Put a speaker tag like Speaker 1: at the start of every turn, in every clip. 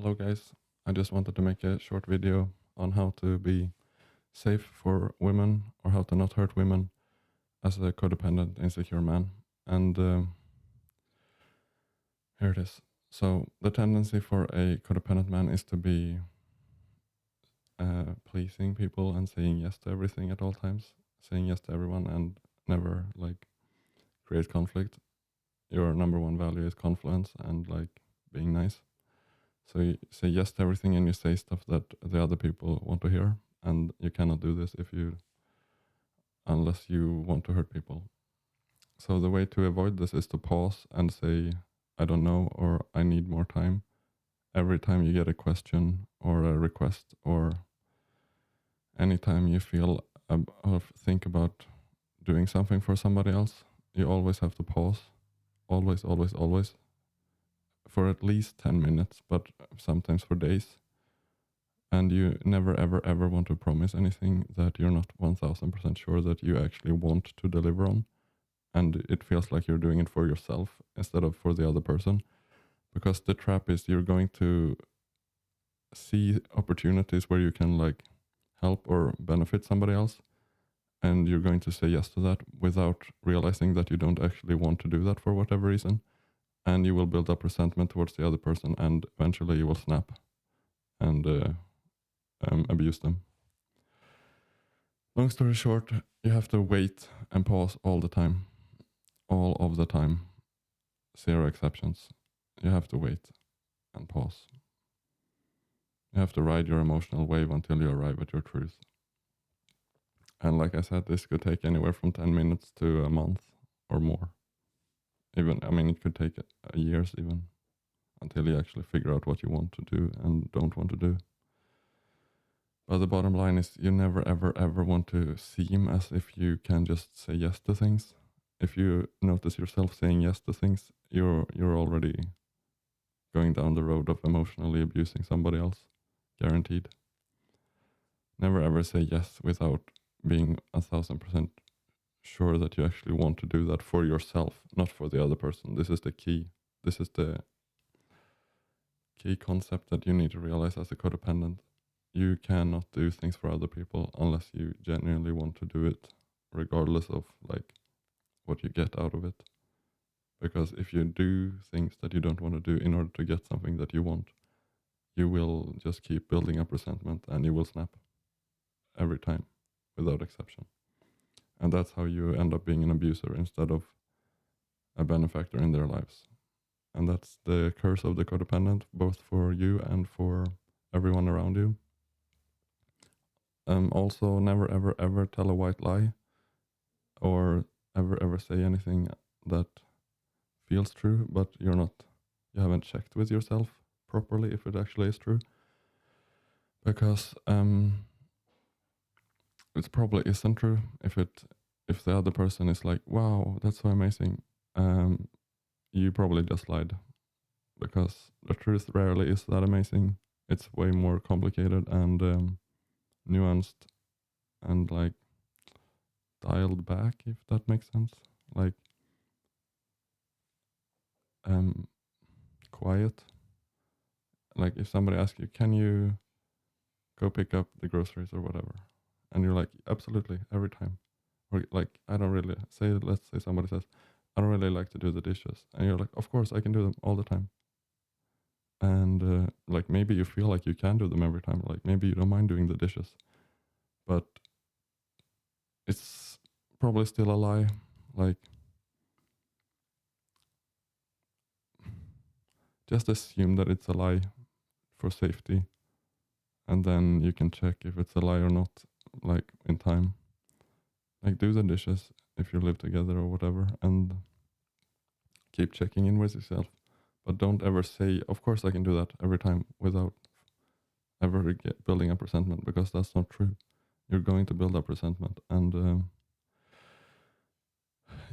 Speaker 1: Hello guys, I just wanted to make a short video on how to be safe for women or how to not hurt women as a codependent, insecure man. And here it is. So the tendency for a codependent man is to be pleasing people and saying yes to everything at all times, saying yes to everyone and never create conflict. Your number one value is confidence and being nice. So you say yes to everything and you say stuff that the other people want to hear. And you cannot do this unless you want to hurt people. So the way to avoid this is to pause and say, I don't know, or I need more time. Every time you get a question or a request, or anytime you feel or think about doing something for somebody else, you always have to pause. Always, always, always. For at least 10 minutes, but sometimes for days. And you never, ever, ever want to promise anything that you're not 1000% sure that you actually want to deliver on. And it feels like you're doing it for yourself instead of for the other person. Because the trap is you're going to see opportunities where you can help or benefit somebody else. And you're going to say yes to that without realizing that you don't actually want to do that for whatever reason. And you will build up resentment towards the other person, and eventually you will snap and abuse them. Long story short, you have to wait and pause all the time. All of the time. Zero exceptions. You have to wait and pause. You have to ride your emotional wave until you arrive at your truth. And like I said, this could take anywhere from 10 minutes to a month or more. It could take years even until you actually figure out what you want to do and don't want to do. But the bottom line is you never, ever, ever want to seem as if you can just say yes to things. If you notice yourself saying yes to things, you're already going down the road of emotionally abusing somebody else. Guaranteed. Never ever say yes without being 1000% sure that you actually want to do that for yourself, not for the other person. This is the key. This is the key concept that you need to realize as a codependent. You cannot do things for other people unless you genuinely want to do it, regardless of what you get out of it. Because if you do things that you don't want to do in order to get something that you want, you will just keep building up resentment and you will snap every time without exception. And that's how you end up being an abuser instead of a benefactor in their lives. And that's the curse of the codependent, both for you and for everyone around you. Also, never, ever, ever tell a white lie or ever, ever say anything that feels true, but you haven't checked with yourself properly if it actually is true. Because it probably isn't true. If the other person is like, wow, that's so amazing, you probably just lied. Because the truth rarely is that amazing. It's way more complicated and nuanced and dialed back, if that makes sense. Quiet. Like if somebody asks you, can you go pick up the groceries or whatever? And you're like, absolutely, every time. Or I don't really let's say somebody says, I don't really like to do the dishes. And you're like, of course, I can do them all the time. And maybe you feel like you can do them every time. Like maybe you don't mind doing the dishes. But it's probably still a lie. Just assume that it's a lie for safety. And then you can check if it's a lie or not, in time. Do the dishes if you live together or whatever, and keep checking in with yourself. But don't ever say, of course I can do that every time without ever building up resentment, because that's not true. You're going to build up resentment and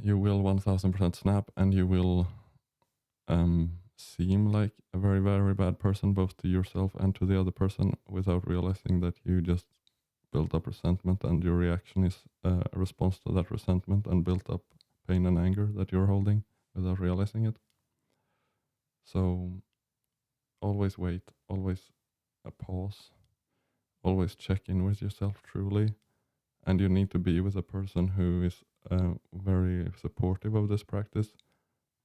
Speaker 1: you will 1000% snap, and you will seem like a very, very bad person, both to yourself and to the other person, without realizing that you just built up resentment, and your reaction is a response to that resentment and built up pain and anger that you're holding without realizing it. So always wait, always a pause, always check in with yourself truly. And you need to be with a person who is very supportive of this practice.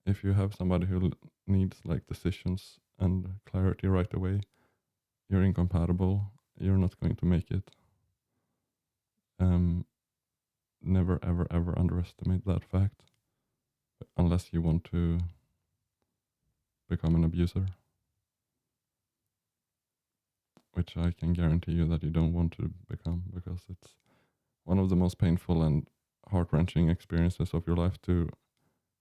Speaker 1: If you have somebody who needs like decisions and clarity right away, you're incompatible. You're not going to make it. Never, ever, ever underestimate that fact, unless you want to become an abuser, which I can guarantee you that you don't want to become, because it's one of the most painful and heart-wrenching experiences of your life to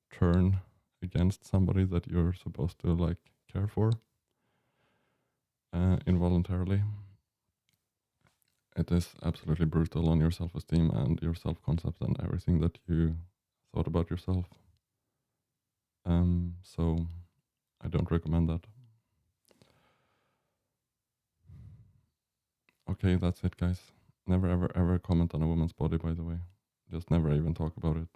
Speaker 1: turn against somebody that you're supposed to like care for involuntarily. It is absolutely brutal on your self-esteem and your self-concept and everything that you thought about yourself. So I don't recommend that. Okay, that's it, guys. Never, ever, ever comment on a woman's body, by the way. Just never even talk about it.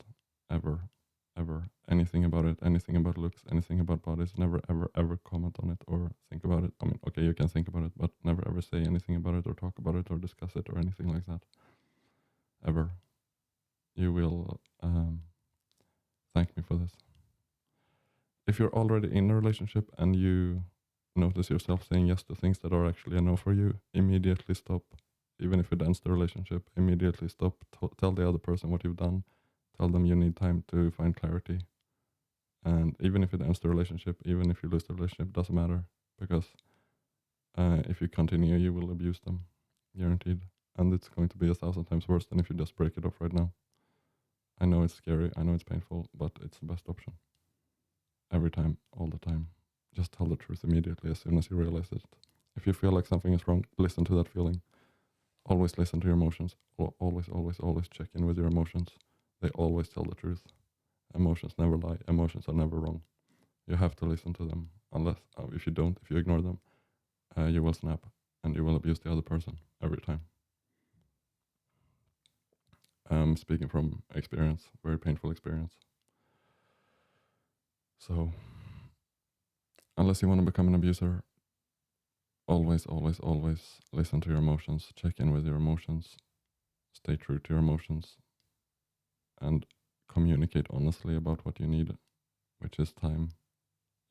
Speaker 1: Ever. Ever. Anything about it, anything about looks, anything about bodies. Never, ever, ever comment on it or think about it. I mean, okay, you can think about it, but never, ever say anything about it or talk about it or discuss it or anything like that. Ever. You will thank me for this. If you're already in a relationship and you notice yourself saying yes to things that are actually a no for you, immediately stop. Even if it ends the relationship, immediately stop. Tell the other person what you've done. Tell them you need time to find clarity. And even if it ends the relationship, even if you lose the relationship, doesn't matter. Because if you continue, you will abuse them. Guaranteed. And it's going to be 1,000 times worse than if you just break it off right now. I know it's scary. I know it's painful, but it's the best option. Every time, all the time. Just tell the truth immediately as soon as you realize it. If you feel like something is wrong, listen to that feeling. Always listen to your emotions. Always, always, always check in with your emotions. They always tell the truth. Emotions never lie. Emotions are never wrong. You have to listen to them. Unless, if you don't, if you ignore them, you will snap and you will abuse the other person every time. Speaking from experience, very painful experience. So, unless you want to become an abuser, always, always, always listen to your emotions. Check in with your emotions. Stay true to your emotions. And communicate honestly about what you need, which is time.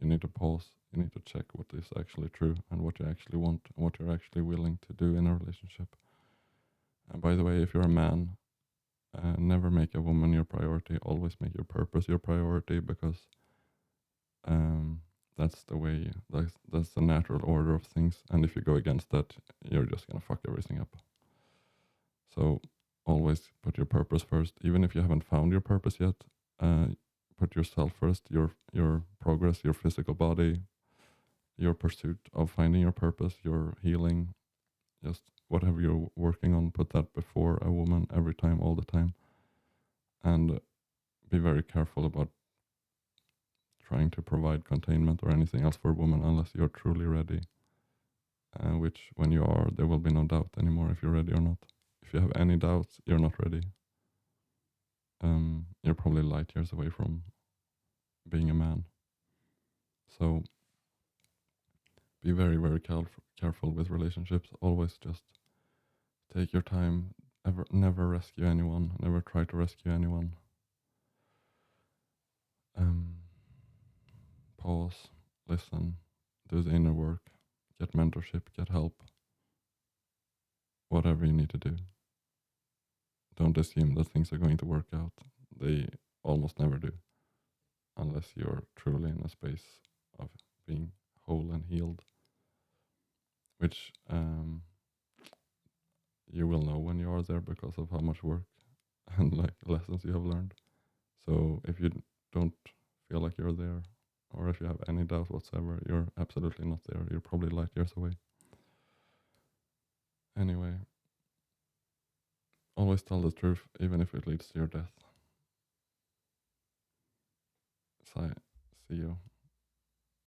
Speaker 1: You need to pause. You need to check what is actually true and what you actually want and what you're actually willing to do in a relationship. And by the way, if you're a man, never make a woman your priority. Always make your purpose your priority, because that's the way. That's the natural order of things. And if you go against that, you're just gonna fuck everything up. So always put your purpose first, even if you haven't found your purpose yet. Put yourself first, your progress, your physical body, your pursuit of finding your purpose, your healing, just whatever you're working on, put that before a woman every time, all the time. And be very careful about trying to provide containment or anything else for a woman unless you're truly ready. Which, when you are, there will be no doubt anymore if you're ready or not. If you have any doubts, you're not ready. You're probably light years away from being a man. So be very, very careful with relationships. Always just take your time. Never rescue anyone. Never try to rescue anyone. Pause, listen, do the inner work, get mentorship, get help. Whatever you need to do. Don't assume that things are going to work out. They almost never do, unless you're truly in a space of being whole and healed, which you will know when you are there because of how much work and like lessons you have learned. So if you don't feel like you're there, or if you have any doubt whatsoever, you're absolutely not there. You're probably light years away. Anyway, always tell the truth, even if it leads to your death. See you.